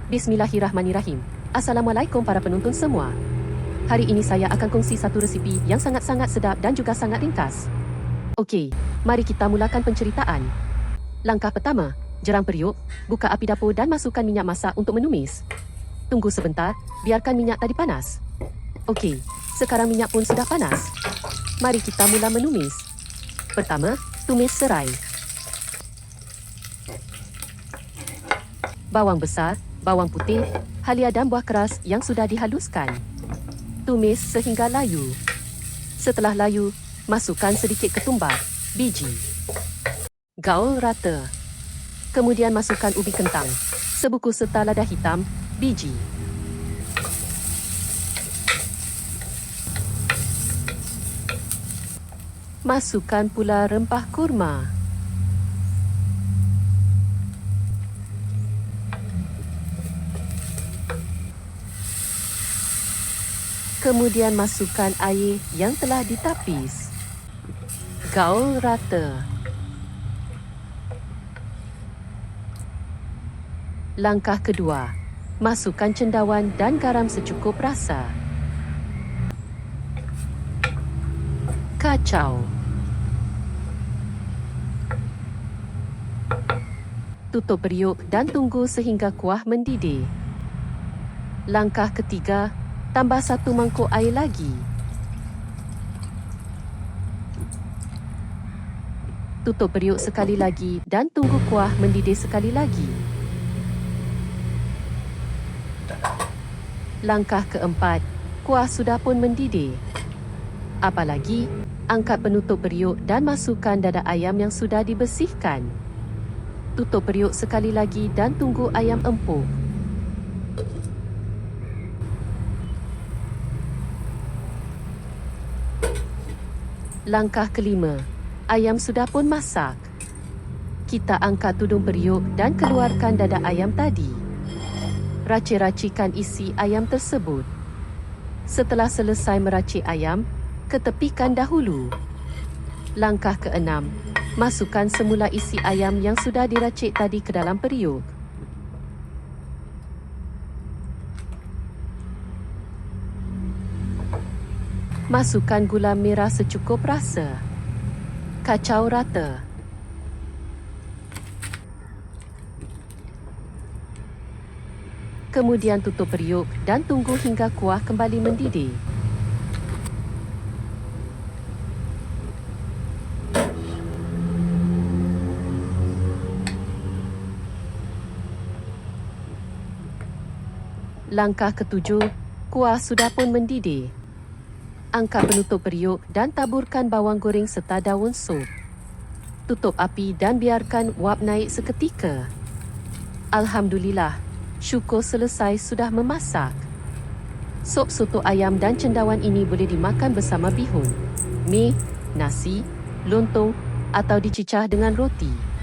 Bismillahirrahmanirrahim. Assalamualaikum para penonton semua. Hari ini saya akan kongsi satu resipi yang sangat-sangat sedap dan juga sangat ringkas. Okey, mari kita mulakan penceritaan. Langkah pertama, jerang periuk, buka api dapur dan masukkan minyak masak untuk menumis. Tunggu sebentar, biarkan minyak tadi panas. Okey, sekarang minyak pun sudah panas. Mari kita mula menumis. Pertama, tumis serai. Bawang besar, bawang putih, halia dan buah keras yang sudah dihaluskan. Tumis sehingga layu. Setelah layu, masukkan sedikit ketumbar, biji. Gaul rata. Kemudian masukkan ubi kentang, sebuku serta lada hitam, biji. Masukkan pula rempah kurma. Kemudian masukkan air yang telah ditapis. Gaul rata. Langkah kedua, masukkan cendawan dan garam secukup rasa. Kacau. Tutup periuk dan tunggu sehingga kuah mendidih. Langkah ketiga, tambah 1 mangkuk air lagi. Tutup periuk sekali lagi dan tunggu kuah mendidih sekali lagi. Langkah keempat, kuah sudah pun mendidih. Apalagi, angkat penutup periuk dan masukkan dada ayam yang sudah dibersihkan. Tutup periuk sekali lagi dan tunggu ayam empuk. Langkah kelima, ayam sudah pun masak. Kita angkat tudung periuk dan keluarkan dada ayam tadi. Racik-racikan isi ayam tersebut. Setelah selesai meracik ayam, ketepikan dahulu. Langkah keenam, masukkan semula isi ayam yang sudah diracik tadi ke dalam periuk. Masukkan gula merah secukup rasa. Kacau rata. Kemudian tutup periuk dan tunggu hingga kuah kembali mendidih. Langkah ketujuh, kuah sudah pun mendidih. Angkat penutup periuk dan taburkan bawang goreng serta daun sup. Tutup api dan biarkan uap naik seketika. Alhamdulillah, syukur selesai sudah memasak. Sup soto ayam dan cendawan ini boleh dimakan bersama bihun, mi, nasi, lontong atau dicicah dengan roti.